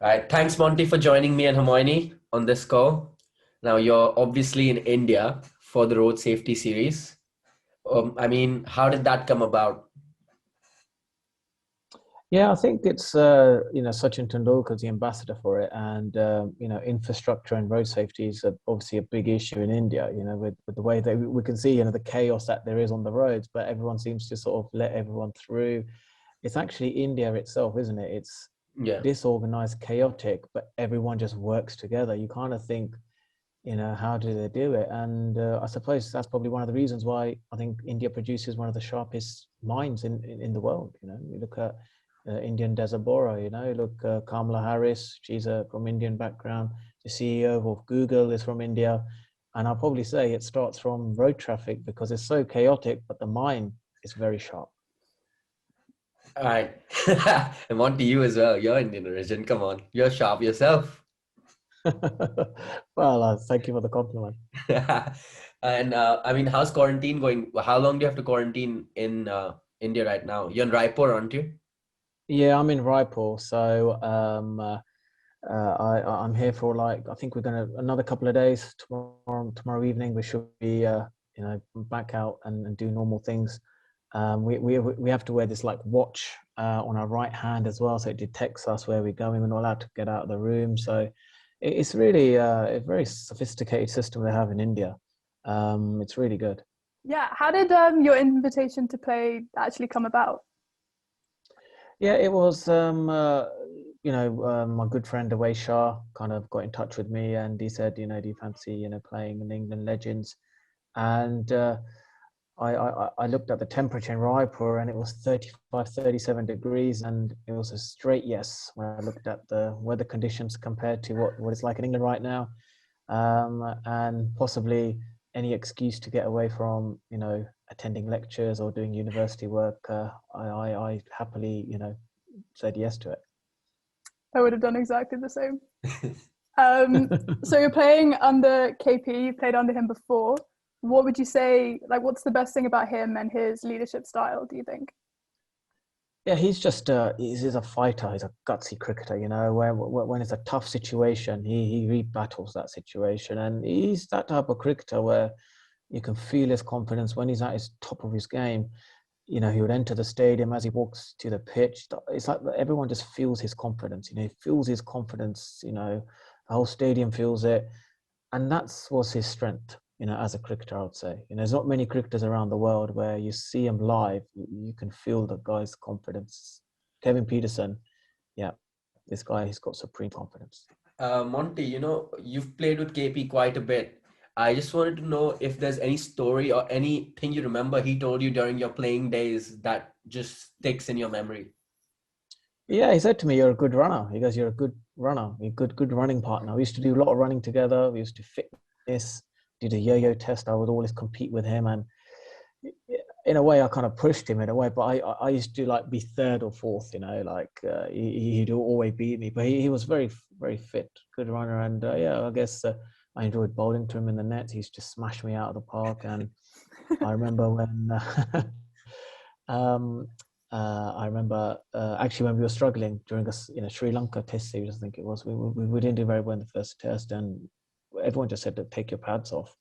All right. Thanks, Monty, for joining me and Hermione on this call. Now, you're obviously in India for the road safety series. How did that come about? Yeah, I think it's Sachin Tendulkar is the ambassador for it, and infrastructure and road safety is obviously a big issue in India. With the way that we can see the chaos that there is on the roads, but everyone seems to sort of let everyone through. It's actually India itself, isn't it? It's Yeah. disorganized, chaotic, but everyone just works together. You kind of think, how do they do it? And I suppose that's probably one of the reasons why I think India produces one of the sharpest minds in the world. You look at Indian Desert Bora, look, Kamala Harris, she's from Indian background. The CEO of Google is from India. And I'll probably say it starts from road traffic because it's so chaotic, but the mind is very sharp. All right. And Monty, you as well. You're Indian origin. Come on. You're sharp yourself. Well, thank you for the compliment. And how's quarantine going? How long do you have to quarantine in India right now? You're in Raipur, aren't you? Yeah, I'm in Raipur, so I'm here for I think we're gonna another couple of days. Tomorrow evening we should be back out and do normal things. We have to wear this watch on our right hand as well, so it detects us where we're going. We're not allowed to get out of the room, so it's really a very sophisticated system they have in India. It's really good. Yeah, how did your invitation to play actually come about? Yeah, it was my good friend Away Shah kind of got in touch with me and he said, do you fancy playing in England Legends? And I looked at the temperature in Raipur and it was 35, 37 degrees and it was a straight yes when I looked at the weather conditions compared to what it's like in England right now. And possibly any excuse to get away from, attending lectures or doing university work, I happily, said yes to it. I would have done exactly the same. So you're playing under KP, you played under him before. What would you say, what's the best thing about him and his leadership style, do you think? Yeah, he's a fighter. He's a gutsy cricketer. When it's a tough situation, he battles that situation, and he's that type of cricketer where you can feel his confidence when he's at his top of his game. He would enter the stadium as he walks to the pitch. It's like everyone just feels his confidence. He feels his confidence. The whole stadium feels it, and was his strength. As a cricketer, I would say. There's not many cricketers around the world where you see him live, you can feel the guy's confidence. Kevin Pietersen, yeah, this guy, he's got supreme confidence. Monty, you've played with KP quite a bit. I just wanted to know if there's any story or anything you remember he told you during your playing days that just sticks in your memory. Yeah, he said to me, "You're a good runner." He goes, "You're a good runner. You're a good running partner." We used to do a lot of running together. We used to fitness, do the yo-yo test. I would always compete with him, and in a way, I kind of pushed him in a way. But I used to be third or fourth. He'd always beat me. But he was very very fit, good runner, and yeah, I guess I enjoyed bowling to him in the net. He used to smash me out of the park, and I remember when. Um, I remember actually when we were struggling during a Sri Lanka Test series, I think it was. We didn't do very well in the first test, and everyone just said to take your pads off,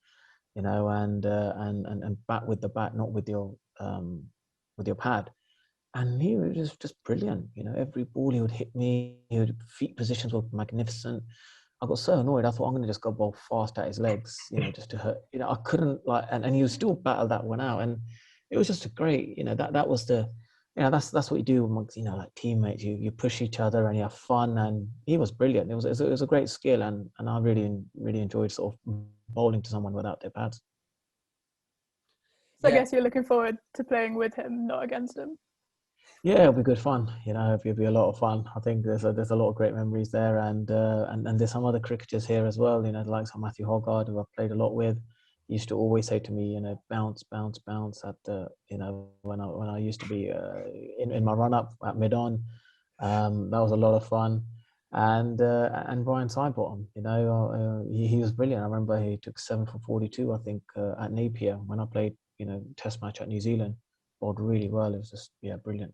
and bat with the bat, not with your pad. And he was just brilliant. Every ball he would hit me, feet positions were magnificent. I got so annoyed. I thought I'm going to just go bowl fast at his legs, just to hurt. I couldn't and he was still battle that one out, and it was just a great, that was the that's what you do amongst teammates. You push each other and you have fun, and he was brilliant. It was a great skill, and I really enjoyed sort of bowling to someone without their pads. So I Yeah. guess you're looking forward to playing with him, not against him. Yeah, it'll be good fun. It'll be a lot of fun. I think there's a lot of great memories there, and there's some other cricketers here as well. The likes of Matthew Hoggard, who I've played a lot with. He used to always say to me, bounce, bounce, bounce at the, when I used to be in my run up at mid on. That was a lot of fun. And Brian Sidebottom, he was brilliant. I remember he took 7 for 42, I think, at Napier when I played, Test match at New Zealand. Bowled really well. It was just brilliant.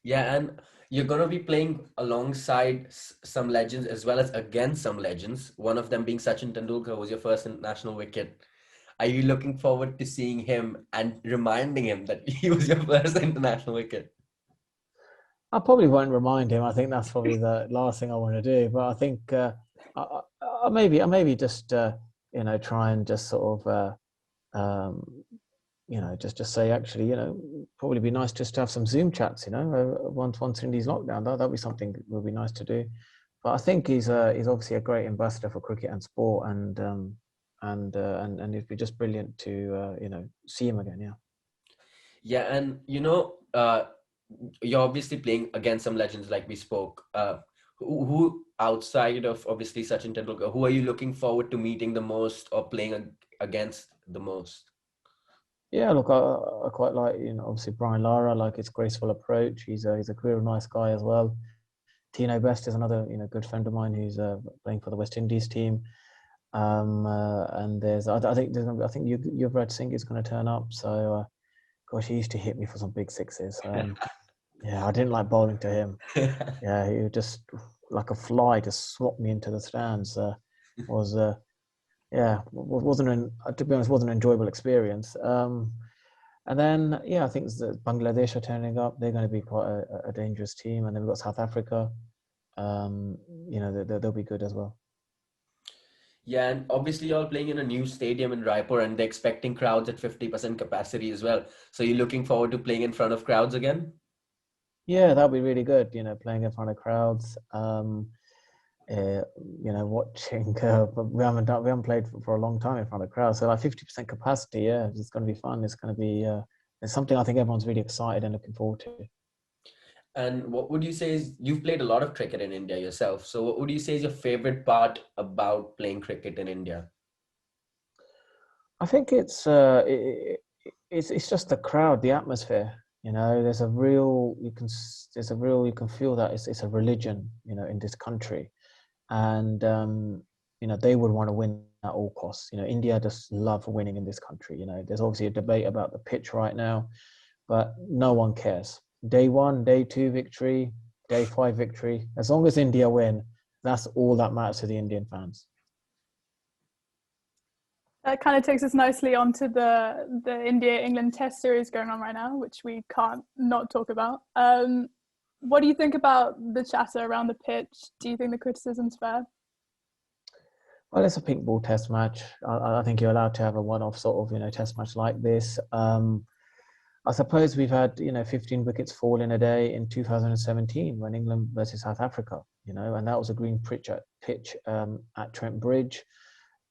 Yeah, and You're going to be playing alongside some legends as well as against some legends, one of them being Sachin Tendulkar, who was your first international wicket. Are you looking forward to seeing him and reminding him that he was your first international wicket? I probably won't remind him. I think that's probably the last thing I want to do. But I think I maybe just try and just sort of just say actually probably be nice just to have some Zoom chats. Once in these lockdown, that'd be something that would be nice to do. But I think he's obviously a great ambassador for cricket and sport, and it'd be just brilliant to see him again. Yeah. Yeah, and you're obviously playing against some legends like we spoke. Who outside of obviously Sachin Tendulkar, who are you looking forward to meeting the most or playing against the most? Yeah, look, I quite like obviously Brian Lara. I like his graceful approach. He's a real nice guy as well. Tino Best is another good friend of mine who's playing for the West Indies team. And I think Yuvraj Singh is going to turn up. So gosh, he used to hit me for some big sixes. Yeah, I didn't like bowling to him. Yeah, he would just like a fly just swap me into the stands. To be honest, wasn't an enjoyable experience. And then I think Bangladesh are turning up. They're going to be quite a dangerous team, and then we've got South Africa. They'll be good as well. Yeah, and obviously you're playing in a new stadium in Raipur, and they're expecting crowds at 50% capacity as well. So you're looking forward to playing in front of crowds again? Yeah, that'll be really good. Playing in front of crowds. Watching. We haven't played for a long time in front of crowds, so like 50% capacity. Yeah, it's going to be fun. It's going to be. It's something I think everyone's really excited and looking forward to. And what would you say is, you've played a lot of cricket in India yourself. So what would you say is your favorite part about playing cricket in India? I think it's just the crowd, the atmosphere. There's a real you can feel that it's a religion, in this country, and they would want to win at all costs. India just love winning in this country. There's obviously a debate about the pitch right now, but no one cares. Day 1, day 2 victory, day 5 victory. As long as India win, that's all that matters to the Indian fans. That kind of takes us nicely onto the India-England Test series going on right now, which we can't not talk about. What do you think about the chatter around the pitch? Do you think the criticism's fair? Well, it's a pink ball Test match. I think you're allowed to have a one-off sort of Test match like this. I suppose we've had 15 wickets fall in a day in 2017 when England versus South Africa, and that was a green pitch at Trent Bridge.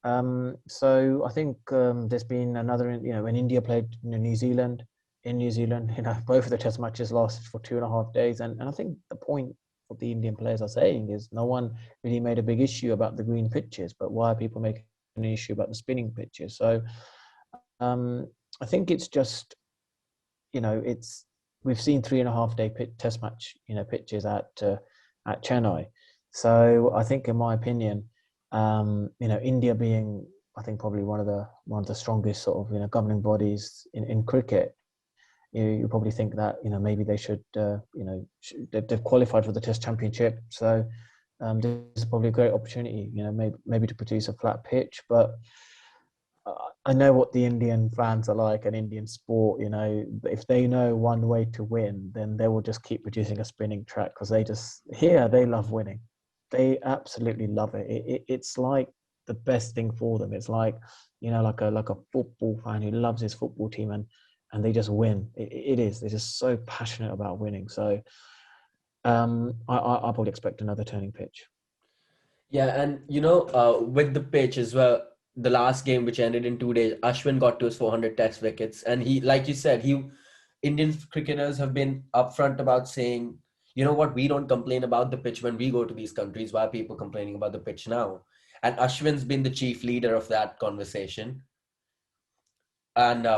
So I think there's been another, when India played New Zealand, both of the Test matches lasted for 2.5 days, and I think the point what the Indian players are saying is no one really made a big issue about the green pitches, but why are people making an issue about the spinning pitches? So I think it's just we've seen 3.5 day Test match pitches at Chennai. So I think, in my opinion, India being, I think, probably one of the strongest sort of governing bodies in cricket, you probably think that maybe they should they've qualified for the Test Championship, so this is probably a great opportunity maybe to produce a flat pitch. But I know what the Indian fans are like, and Indian sport. If they know one way to win, then they will just keep producing a spinning track, because they love winning. They absolutely love it. It's like the best thing for them. It's like like a football fan who loves his football team, and they just win. It is. They're just so passionate about winning. So I probably expect another turning pitch. Yeah, and with the pitch as well, the last game which ended in 2 days, Ashwin got to his 400 Test wickets, and he, like you said, Indian cricketers have been upfront about saying, you know what, we don't complain about the pitch when we go to these countries. Why are people complaining about the pitch now? And Ashwin's been the chief leader of that conversation. And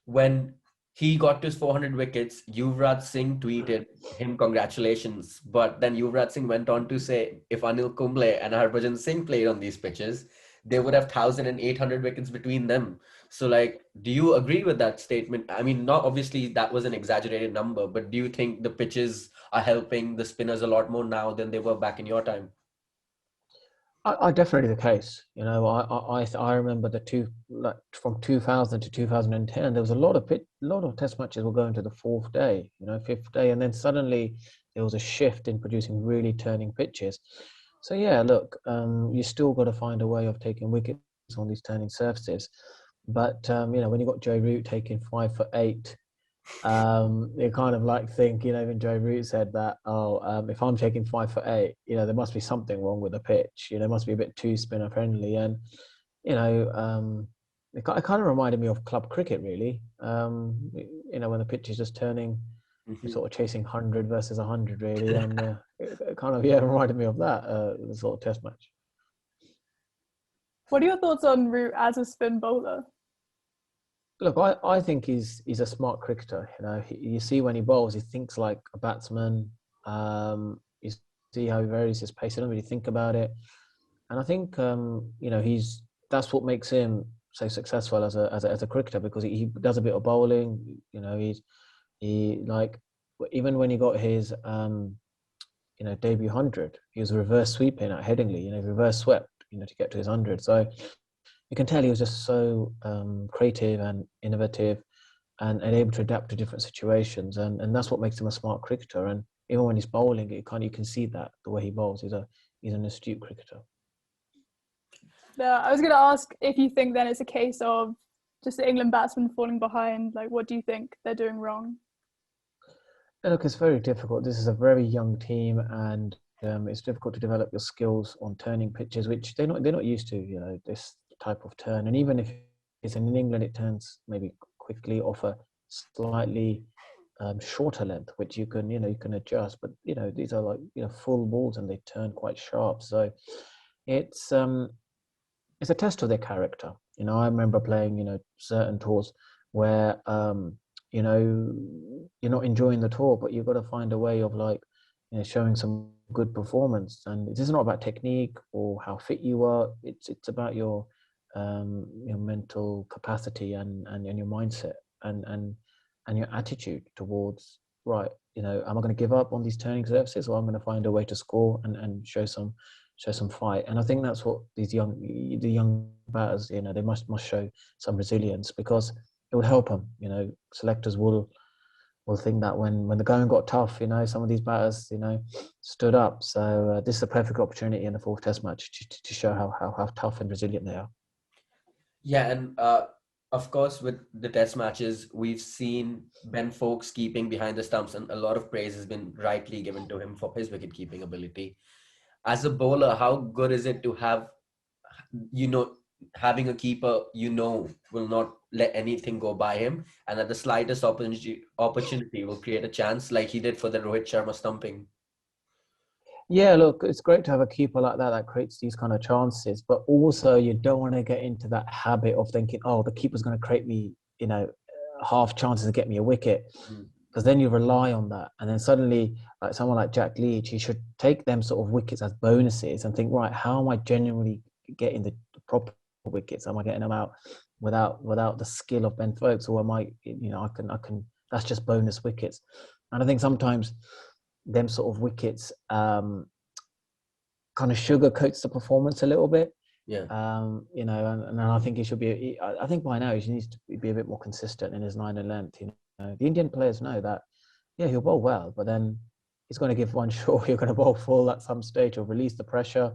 when he got to his 400 wickets, Yuvraj Singh tweeted him congratulations. But then Yuvraj Singh went on to say, if Anil Kumble and Harbhajan Singh played on these pitches, they would have 1,800 wickets between them. So like, do you agree with that statement? I mean, not obviously that was an exaggerated number, but do you think the pitches are helping the spinners a lot more now than they were back in your time? I definitely the case. You know, I remember the like from 2000 to 2010, there was a lot of test matches were going to the fourth day, you know, fifth day, and then suddenly there was a shift in producing really turning pitches. So yeah, look, you still got to find a way of taking wickets on these turning surfaces, but you know, when you got Joe Root taking 5 for 8. You kind of like think, you know, even Joe Root said that, if I'm taking 5 for 8, you know, there must be something wrong with the pitch. You know, it must be a bit too spinner friendly. And, you know, it kind of reminded me of club cricket, really. You know, when the pitch is just turning, you're sort of chasing 100 versus 100, really. And it kind of, yeah, reminded me of that, the sort of test match. What are your thoughts on Root as a spin bowler? Look, I think he's a smart cricketer. You know, you see when he bowls, he thinks like a batsman. You see how he varies his pace. I don't really think about it, and I think you know that's what makes him so successful as a cricketer, because he does a bit of bowling. You know, he like even when he got his you know debut 100, he was reverse sweeping at Headingley. You know, reverse swept. You know, to get to his 100. So you can tell he was just so creative and innovative and able to adapt to different situations. And that's what makes him a smart cricketer. And even when he's bowling, you can see that the way he bowls. He's an astute cricketer. I was going to ask if you think then it's a case of just the England batsmen falling behind. Like, what do you think they're doing wrong? Look, it's very difficult. This is a very young team, and it's difficult to develop your skills on turning pitches, which they're not used to. You know, this type of turn, and even if it's in England, it turns maybe quickly off a slightly shorter length, which you can adjust. But you know, these are like full balls, and they turn quite sharp. So it's a test of their character. You know, I remember playing certain tours where you know you're not enjoying the tour, but you've got to find a way of showing some good performance. And this is not about technique or how fit you are. It's about your mental capacity and your mindset and your attitude towards, right, am I going to give up on these turning surfaces, or I'm going to find a way to score and show some fight. And I think that's what the young batters, they must show some resilience, because it would help them. Selectors will think that when the going got tough, some of these batters, stood up. So this is a perfect opportunity in the fourth test match to show how tough and resilient they are. Yeah, and of course, with the test matches, we've seen Ben Foakes keeping behind the stumps, and a lot of praise has been rightly given to him for his wicket-keeping ability. As a bowler, how good is it to have, having a keeper, will not let anything go by him, and at the slightest opportunity will create a chance, like he did for the Rohit Sharma stumping? Yeah, look, it's great to have a keeper like that creates these kind of chances, but also you don't want to get into that habit of thinking, oh, the keeper's going to create me, half chances to get me a wicket, because then you rely on that. And then suddenly, like someone like Jack Leach, he should take them sort of wickets as bonuses and think, right, how am I genuinely getting the proper wickets? Am I getting them out without the skill of Ben Foakes, or am I can that's just bonus wickets? And I think sometimes them sort of wickets kind of sugarcoats the performance a little bit. Yeah. And I think he should be. I think by now he needs to be a bit more consistent in his line and length. The Indian players know that. Yeah, he'll bowl well, but then he's going to give one shot. You're going to bowl full at some stage, or release the pressure.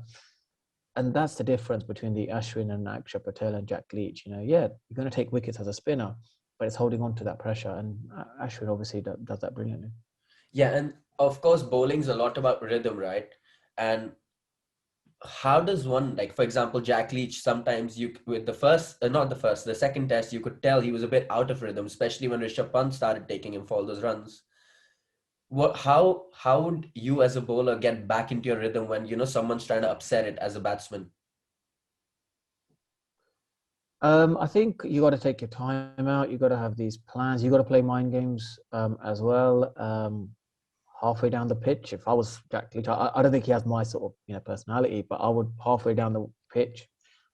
And that's the difference between the Ashwin and Akshar Patel and Jack Leach. Yeah, you're going to take wickets as a spinner, but it's holding on to that pressure. And Ashwin obviously does that brilliantly. Yeah, and of course, bowling's a lot about rhythm, right? And how does one, like, for example, Jack Leach, sometimes with the second test, you could tell he was a bit out of rhythm, especially when Rishabh Pant started taking him for all those runs. How would you as a bowler get back into your rhythm when, someone's trying to upset it as a batsman? I think you got to take your time out. You got to have these plans. You got to play mind games as well. Halfway down the pitch, if I was Jack Leach, I don't think he has my sort of personality, but I would halfway down the pitch,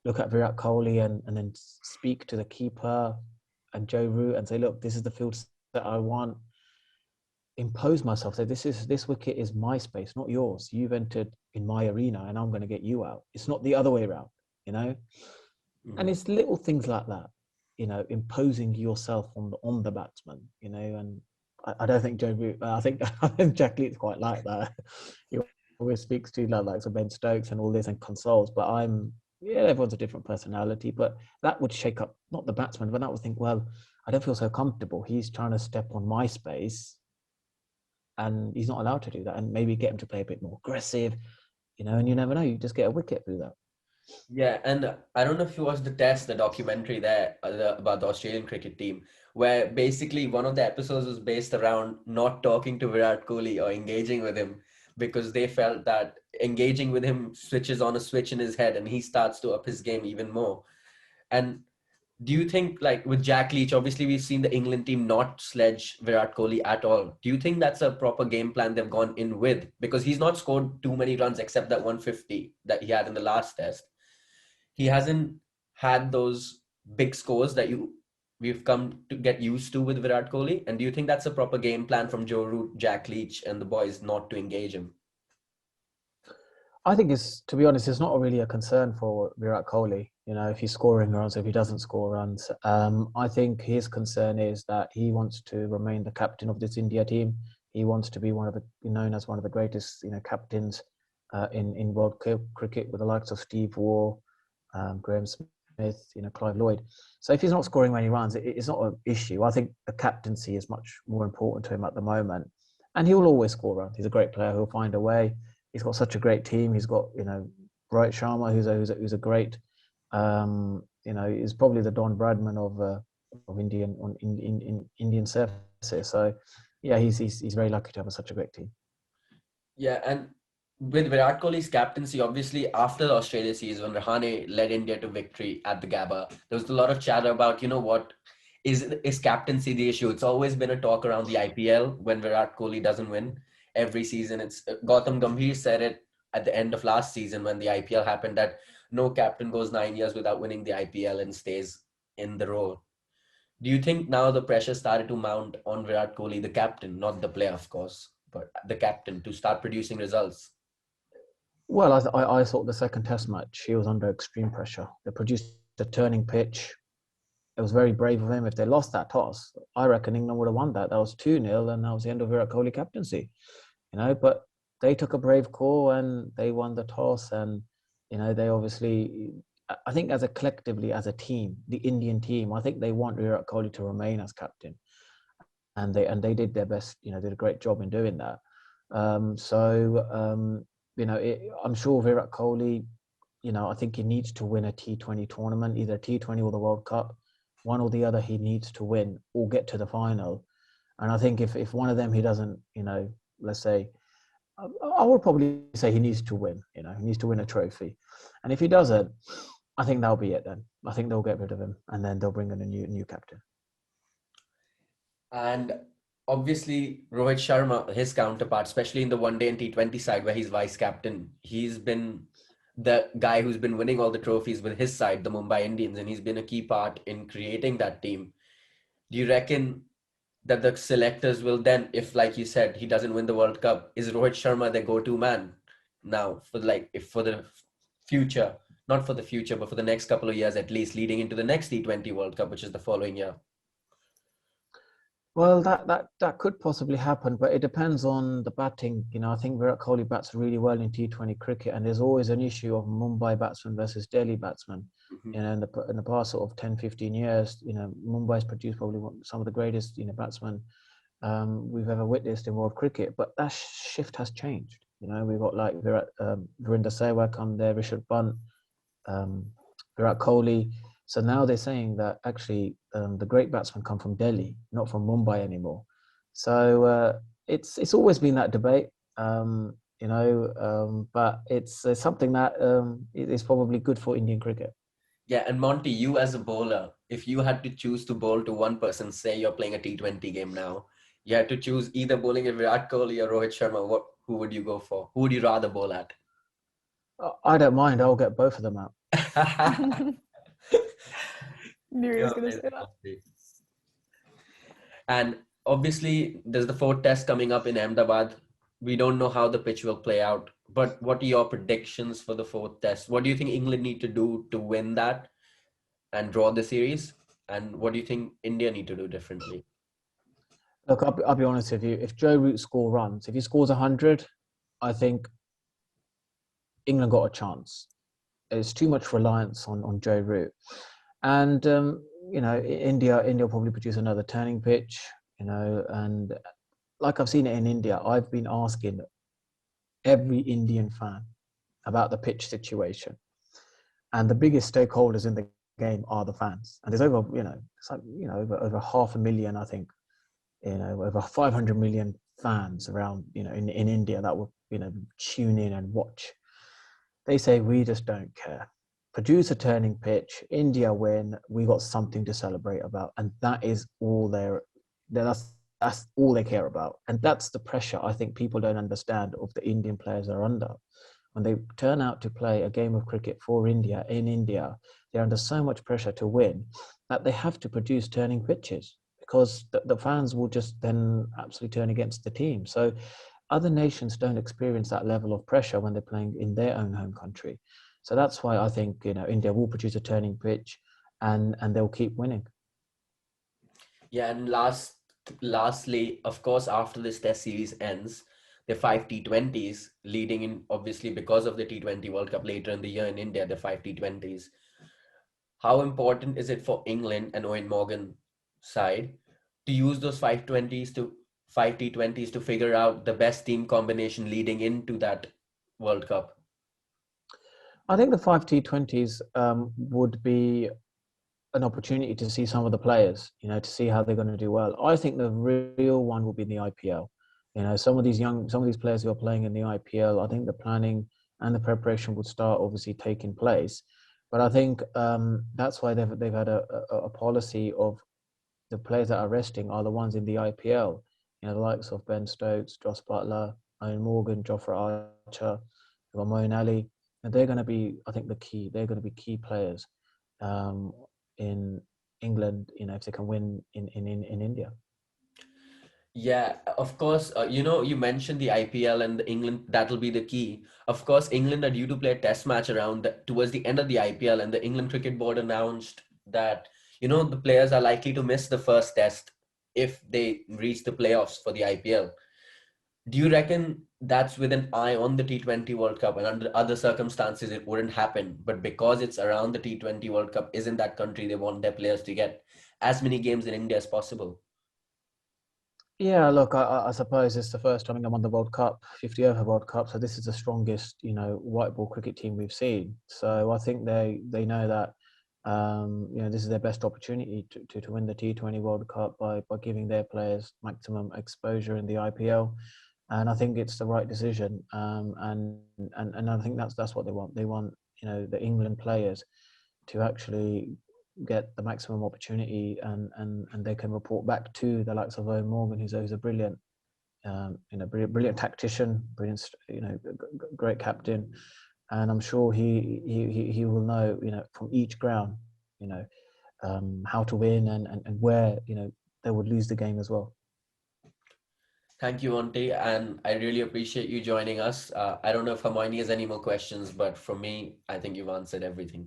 look at Virat Kohli and then speak to the keeper and Joe Root and say, look, this is the field that I want. Impose myself. Say, this wicket is my space, not yours. You've entered in my arena, and I'm going to get you out. It's not the other way around, you know. And it's little things like that, you know, imposing yourself on the batsman, you know. And I don't think Joe Root. I think Jack Leach's quite like that. He always speaks to like so Ben Stokes and all this and consoles. But everyone's a different personality. But that would shake up not the batsman, but that would think, well, I don't feel so comfortable. He's trying to step on my space. And he's not allowed to do that, and maybe get him to play a bit more aggressive, you know, and you never know, you just get a wicket through that. Yeah, and I don't know if you watched the documentary there about the Australian cricket team, where basically one of the episodes was based around not talking to Virat Kohli or engaging with him because they felt that engaging with him switches on a switch in his head and he starts to up his game even more. And do you think, like with Jack Leach, obviously we've seen the England team not sledge Virat Kohli at all. Do you think that's a proper game plan they've gone in with? Because he's not scored too many runs except that 150 that he had in the last test. He hasn't had those big scores that we've come to get used to with Virat Kohli. And do you think that's a proper game plan from Joe Root, Jack Leach, and the boys not to engage him? I think to be honest, it's not really a concern for Virat Kohli. You know, if he's scoring runs, if he doesn't score runs, I think his concern is that he wants to remain the captain of this India team. He wants to be known as one of the greatest, you know, captains in world cricket, with the likes of Steve Waugh, Graham Smith, you know, Clive Lloyd. So if he's not scoring many runs, it's not an issue. I think the captaincy is much more important to him at the moment, and he will always score runs. He's a great player. He'll find a way. He's got such a great team. He's got, you know, Virat Sharma, who's a great, you know, is probably the Don Bradman of Indian surfaces. So yeah, he's very lucky to have such a great team. Yeah, and with Virat Kohli's captaincy, obviously after the Australia series when Rahane led India to victory at the Gabba, there was a lot of chatter about, you know, what is captaincy the issue? It's always been a talk around the IPL when Virat Kohli doesn't win every season. It's Gautam Gambhir said it at the end of last season when the IPL happened, that no captain goes 9 years without winning the IPL and stays in the role. Do you think now the pressure started to mount on Virat Kohli, the captain, not the player, of course, but the captain, to start producing results? Well, I thought the second test match, he was under extreme pressure. They produced a turning pitch. It was very brave of him. If they lost that toss, I reckon England would have won that. That was 2-0, and that was the end of Virat Kohli captaincy. You know, but they took a brave call and they won the toss. And, you know, they obviously, I think collectively as a team, the Indian team, I think they want Virat Kohli to remain as captain. And they did their best, you know, did a great job in doing that. You know, I'm sure Virat Kohli, you know, I think he needs to win a T20 tournament, either T20 or the World Cup. One or the other he needs to win or get to the final. And I think if one of them he doesn't, you know, let's say, I would probably say he needs to win, you know, he needs to win a trophy. And if he doesn't, I think that'll be it then. I think they'll get rid of him and then they'll bring in a new captain. And obviously Rohit Sharma, his counterpart, especially in the one day and T20 side where he's vice captain, he's been the guy who's been winning all the trophies with his side, the Mumbai Indians, and he's been a key part in creating that team. Do you reckon that the selectors will then, if like you said, he doesn't win the World Cup, is Rohit Sharma their go-to man now for the future, not for the future, but for the next couple of years at least, leading into the next T20 World Cup, which is the following year? Well, that could possibly happen, but it depends on the batting. You know, I think Virat Kohli bats really well in T20 cricket, and there's always an issue of Mumbai batsmen versus Delhi batsmen. Mm-hmm. You know, in the past sort of 10, 15 years, you know, Mumbai's produced probably some of the greatest, you know, batsmen we've ever witnessed in world cricket. But that shift has changed. You know, we've got like Virender Sehwag come there, Rishabh Pant, Virat Kohli. So now they're saying that actually the great batsmen come from Delhi, not from Mumbai anymore. So it's always been that debate, you know, but it's something that is probably good for Indian cricket. Yeah, and Monty, you as a bowler, if you had to choose to bowl to one person, say you're playing a T20 game now, you had to choose either bowling at Virat Kohli or Rohit Sharma, who would you go for? Who would you rather bowl at? I don't mind. I'll get both of them out. Knew he was You're going to say amazing, that. Monty. And obviously, there's the fourth test coming up in Ahmedabad. We don't know how the pitch will play out, but what are your predictions for the fourth test? What do you think England need to do to win that and draw the series? And what do you think India need to do differently? Look, I'll be honest with you. If Joe Root runs, if he scores 100, I think England got a chance. It's too much reliance on Joe Root. And, India will probably produce another turning pitch, and like I've seen it in India, I've been asking every Indian fan about the pitch situation. And the biggest stakeholders in the game are the fans. And there's over, it's like, over 500,000, I think, over 500 million fans around, in India that will, tune in and watch. They say, we just don't care. Produce a turning pitch, India win, we got something to celebrate about. And that is all that's all they care about. And that's the pressure I think people don't understand of the Indian players are under. When they turn out to play a game of cricket for India, in India, they're under so much pressure to win that they have to produce turning pitches because the fans will just then absolutely turn against the team. So other nations don't experience that level of pressure when they're playing in their own home country. So that's why I think, India will produce a turning pitch and they'll keep winning. Yeah, and lastly, of course, after this test series ends, the five T20s leading in, obviously, because of the T20 World Cup later in the year in India, the five T20s. How important is it for England and Owen Morgan side to use those five T20s to figure out the best team combination leading into that World Cup? I think the five T20s would be an opportunity to see some of the players, to see how they're going to do well. I think the real one will be in the IPL. Some of these players who are playing in the IPL, I think the planning and the preparation would start obviously taking place. But I think that's why they've had a policy of the players that are resting are the ones in the IPL. The likes of Ben Stokes, Joss Butler, Ian Morgan, Jofra Archer, Moeen Ali, and they're going to be, I think, they're going to be key players in England, if they can win in India. Yeah, of course. You mentioned the IPL and the England, that'll be the key. Of course, England are due to play a test match towards the end of the IPL, and the England Cricket Board announced that, the players are likely to miss the first test if they reach the playoffs for the IPL. Do you reckon that's with an eye on the T20 World Cup and under other circumstances it wouldn't happen? But because it's around the T20 World Cup, isn't that country they want their players to get as many games in India as possible? Yeah, look, I suppose it's the first time I'm on the World Cup, 50 over World Cup. So this is the strongest, white ball cricket team we've seen. So I think they know that, this is their best opportunity to win the T20 World Cup by giving their players maximum exposure in the IPL. And I think it's the right decision. And I think that's what they want. They want, the England players to actually get the maximum opportunity and they can report back to the likes of Owen Morgan, who's a brilliant, brilliant tactician, brilliant, great captain, and I'm sure he will know, from each ground, how to win and where, they would lose the game as well. Thank you, Monty, and I really appreciate you joining us. I don't know if Hermione has any more questions, but for me, I think you've answered everything.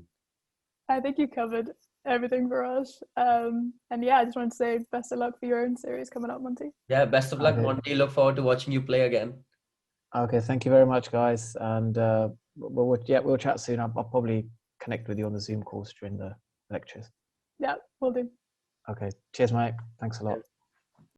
I think you covered everything for us. And yeah, I just wanted to say best of luck for your own series coming up, Monty. Yeah, best of luck, Okay. Monty. Look forward to watching you play again. Okay, thank you very much, guys, and we'll chat soon. I'll probably connect with you on the Zoom calls during the lectures. Yeah, we'll do. Okay, cheers, mate. Thanks a lot.